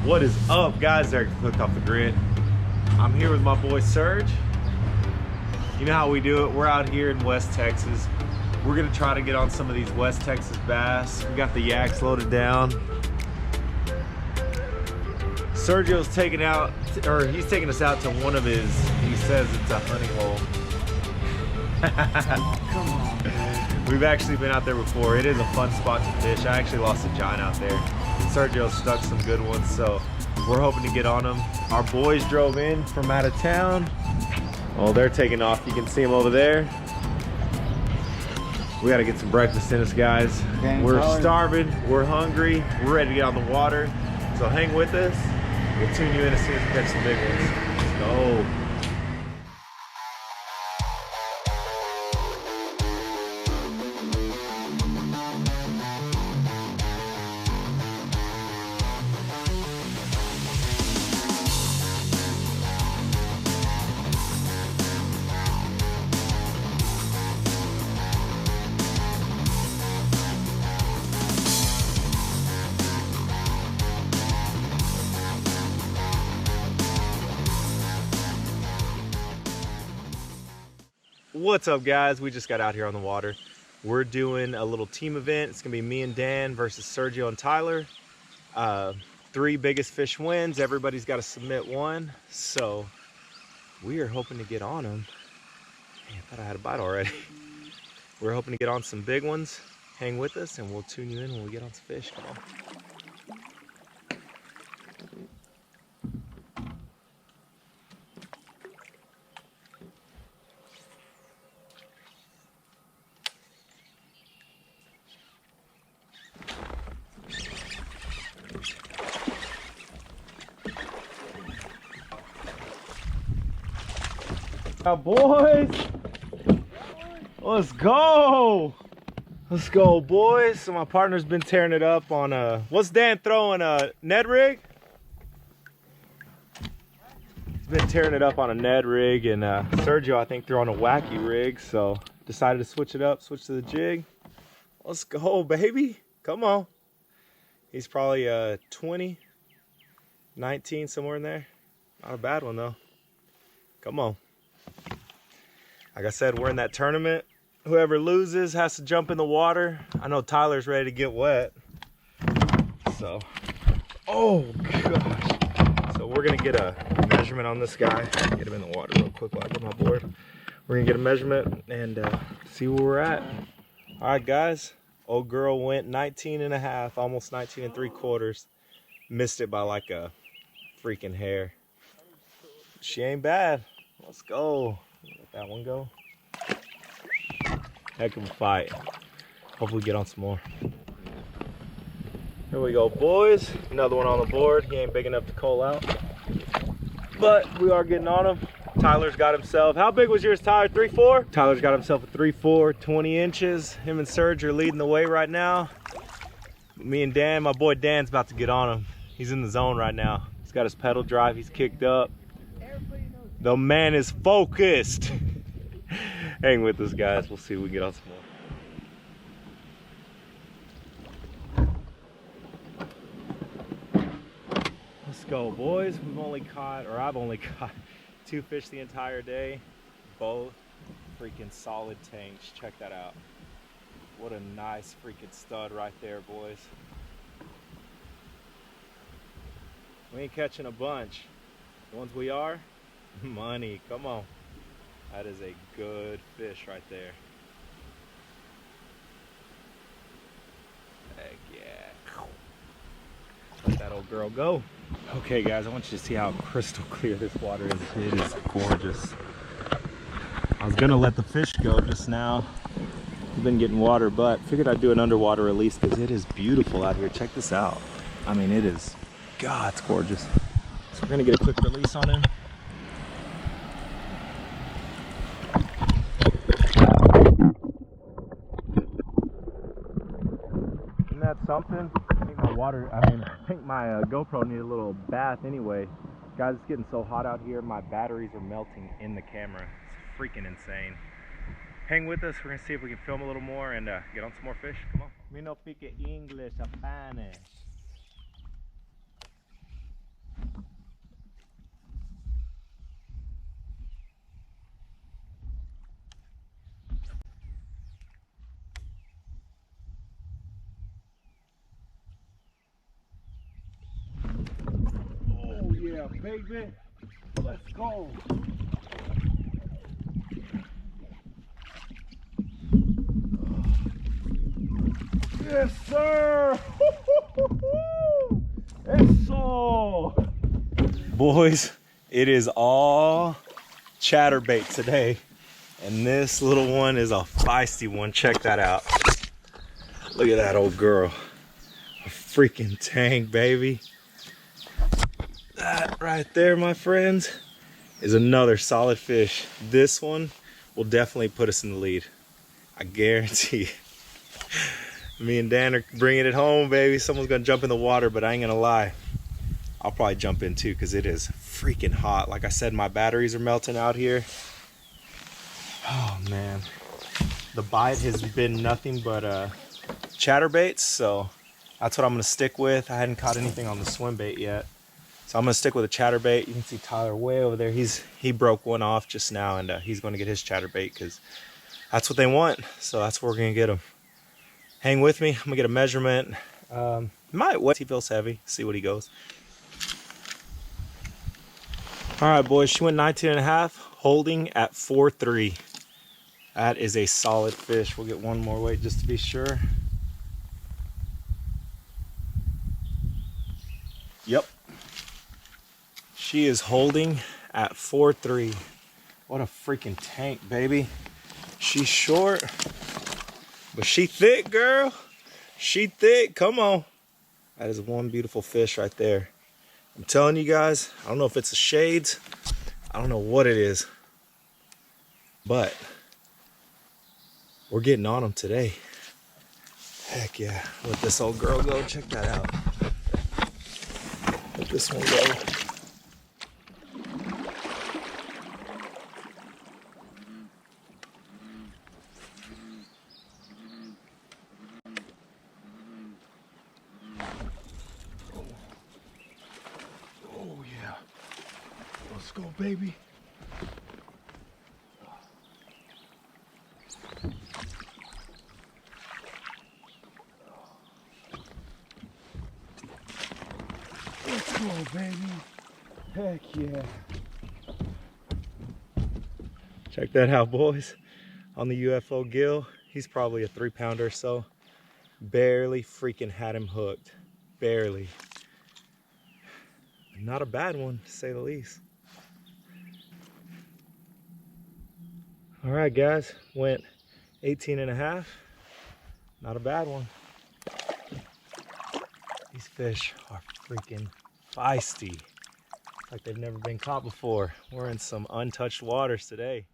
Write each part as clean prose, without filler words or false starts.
What is up, guys? Eric hooked off the grid. I'm here with my boy Serge. You know how we do it. We're out here in West Texas. We're gonna try to get on some of these West Texas bass. We got the yaks loaded down. Sergio's taking out, or he's taking us out to one of his, he says it's a honey hole. Come on, man. We've actually been out there before. It is a fun spot to fish. I actually lost a giant out there. Sergio stuck some good ones, so we're hoping to get on them. Our boys drove in from out of town. Oh, they're taking off. You can see them over there. We got to get some breakfast in us, guys. We're starving. We're hungry. We're ready to get on the water. So hang with us. We'll tune you in as soon as we catch some big ones. Let's go. What's up, guys? We just got out here on the water. We're doing a little team event. It's gonna be me and Dan versus Sergio and Tyler. 3 biggest fish wins. Everybody's got to submit one, so we are hoping to get on them. Man, I thought I had a bite already. We're hoping to get on some big ones. Hang with us and we'll tune you in when we get on some fish. Come on. Boys, let's go. Let's go, boys. So my partner's been tearing it up on what's Dan throwing, a Ned rig? He's been tearing it up on a Ned rig, and Sergio, I think, threw on a wacky rig, so decided to switch it up, switch to the jig. Let's go, baby. Come on. He's probably 20, 19, somewhere in there. Not a bad one though. Come on. Like I said, we're in that tournament. Whoever loses has to jump in the water. I know Tyler's ready to get wet. So, oh gosh. So we're gonna get a measurement on this guy. Get him in the water real quick while I get my board. We're gonna get a measurement and see where we're at. All right, guys. Old girl went 19 and a half, almost 19 and 3/4. Missed it by like a freaking hair. She ain't bad. Let's go. Let that one go. Heck of a fight. Hopefully get on some more. Here we go, boys. Another one on the board. He ain't big enough to call out, but we are getting on him. Tyler's got himself, how big was yours, Tyler? 3/4? Tyler's got himself a 3/4, 20 inches. Him and Serge are leading the way right now. Me and Dan, my boy Dan's about to get on him. He's in the zone right now. He's got his pedal drive, he's kicked up. The man is focused. Hang with us, guys. We'll see if we can get on some more. Let's go, boys. We've only caught, or I've only caught 2 fish the entire day. Both freaking solid tanks. Check that out. What a nice freaking stud right there, boys. We ain't catching a bunch. The ones we are, money. Come on. That is a good fish right there. Heck yeah. Let that old girl go. Okay, guys, I want you to see how crystal clear this water is. It is gorgeous. I was gonna let the fish go just now. We've been getting water, but figured I'd do an underwater release because it is beautiful out here. Check this out. I mean, it is, God, it's gorgeous. So we're gonna get a quick release on him. Isn't that something? I think my GoPro needed a little bath anyway. Guys, it's getting so hot out here, my batteries are melting in the camera. It's freaking insane. Hang with us, we're gonna see if we can film a little more and get on some more fish. Come on. Me no speak English or Spanish. yeah, baby. Let's go. Yes, sir. Eso. Boys, it is all chatterbait today. And this little one is a feisty one. Check that out. Look at that old girl. A freaking tank, baby. That right there, my friends, is another solid fish. This one will definitely put us in the lead. I guarantee. Me and Dan are bringing it home, baby. Someone's gonna jump in the water, but I ain't gonna lie. I'll probably jump in too, because it is freaking hot. Like I said, my batteries are melting out here. Oh man, the bite has been nothing but chatterbaits, so that's what I'm gonna stick with. I hadn't caught anything on the swim bait yet, so I'm gonna stick with a chatterbait. You can see Tyler way over there. He broke one off just now, and he's gonna get his chatterbait because that's what they want. So that's where we're gonna get them. Hang with me. I'm gonna get a measurement. Might wait. He feels heavy. See what he goes. All right, boys. She went 19.5, holding at 4.3. That is a solid fish. We'll get one more weight just to be sure. Yep. She is holding at 4.3. What a freaking tank, baby. She's short, but she thick, girl. She thick. Come on. That is one beautiful fish right there. I'm telling you guys, I don't know if it's the shades. I don't know what it is, but we're getting on them today. Heck yeah. Let this old girl go. Check that out. Let this one go. Oh yeah. Let's go, baby. Let's go, baby. Heck yeah. Check that out, boys. On the UFO gill, he's probably a 3-pounder or so. Barely freaking had him hooked. Barely. Not a bad one, to say the least. All right, guys. Went 18.5. Not a bad one. These fish are freaking feisty. Like they've never been caught before. We're in some untouched waters today.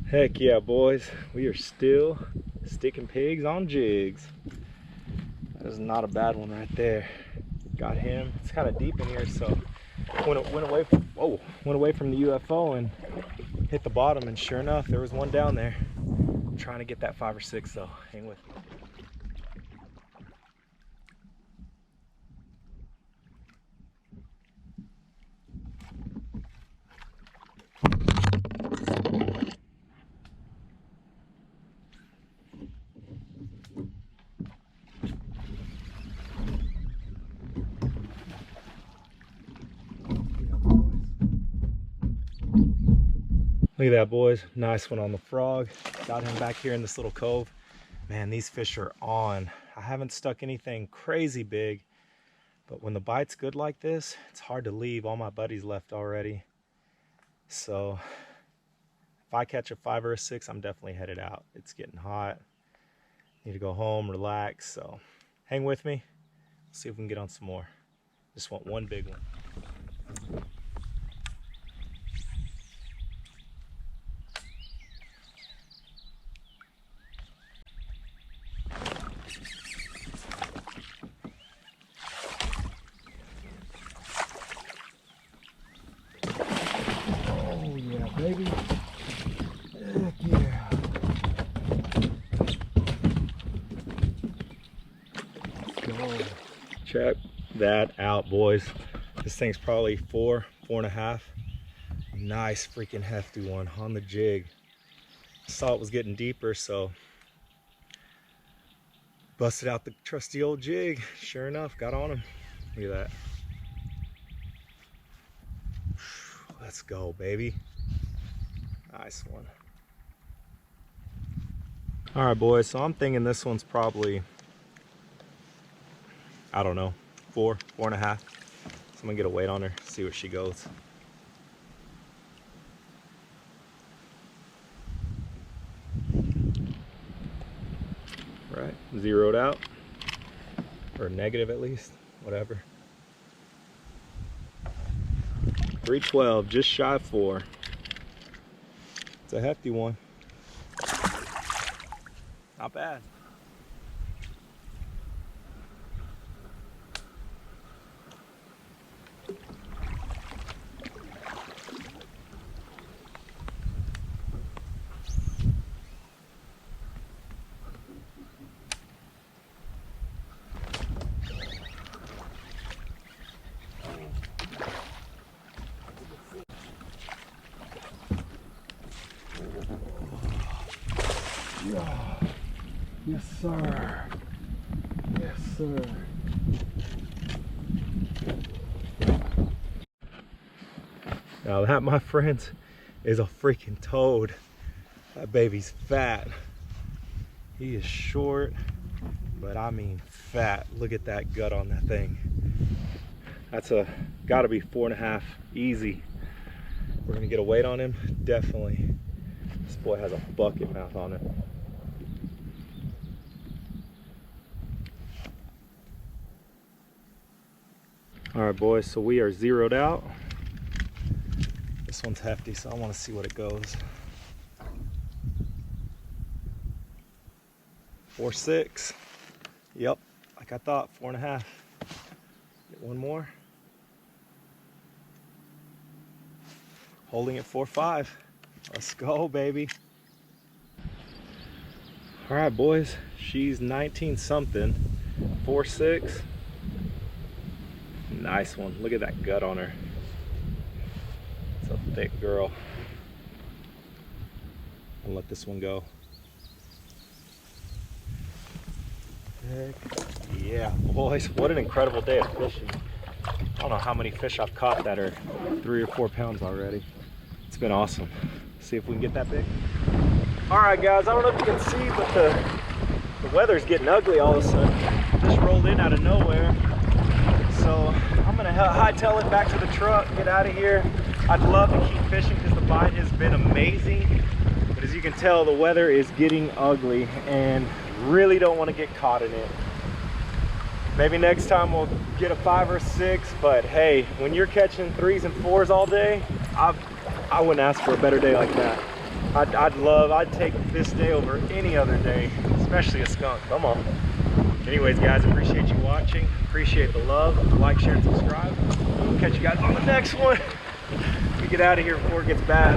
Heck yeah, boys. We are still sticking pigs on jigs. That is not a bad one right there. Got him. It's kind of deep in here, so went away from the UFO and hit the bottom, and sure enough, there was one down there. I'm trying to get that 5 or 6 though. Hang with me. Look at that, boys. Nice one on the frog. Got him back here in this little cove. Man, these fish are on. I haven't stuck anything crazy big, but when the bite's good like this, it's hard to leave. All my buddies left already. So if I catch a 5 or a 6, I'm definitely headed out. It's getting hot. Need to go home, relax. So hang with me. See if we can get on some more. Just want one big one. Baby. Heck Check that out, boys. This thing's probably 4.5. Nice freaking hefty one on the jig. Saw it was getting deeper, so busted out the trusty old jig. Sure enough, got on him. Look at that. Let's go, baby. Nice one. All right, boys, so I'm thinking this one's probably, I don't know, 4.5. So I'm gonna get a weight on her, see where she goes. Right, zeroed out, or negative at least, whatever. 312, just shy of 4. It's a hefty one. Not bad. Yes, sir. Yes, sir. Now that, my friends, is a freaking toad. That baby's fat. He is short, but I mean fat. Look at that gut on that thing. That's gotta be 4.5, easy. We're gonna get a weight on him, definitely. This boy has a bucket mouth on him. All right, boys, so we are zeroed out. This one's hefty, so I want to see what it goes. 4.6. Yep, like I thought, 4.5. Get one more. Holding at 4.5. Let's go, baby. All right, boys, she's 19 something, 4.6. Nice one. Look at that gut on her. It's a thick girl. I'll let this one go. Heck yeah, boys. What an incredible day of fishing. I don't know how many fish I've caught that are 3 or 4 pounds already. It's been awesome. See if we can get that big. All right, guys. I don't know if you can see, but the weather's getting ugly all of a sudden. Just rolled in out of nowhere. So I'm gonna hightail it back to the truck, get out of here. I'd love to keep fishing because the bite has been amazing, but as you can tell, the weather is getting ugly and really don't want to get caught in it. Maybe next time we'll get a 5 or 6, but hey, when you're catching 3s and 4s all day, I wouldn't ask for a better day like that. I'd take this day over any other day, especially a skunk. Come on. Anyways, guys, appreciate you watching. Appreciate the love. Like, share, and subscribe. We'll catch you guys on the next one. We get out of here before it gets bad.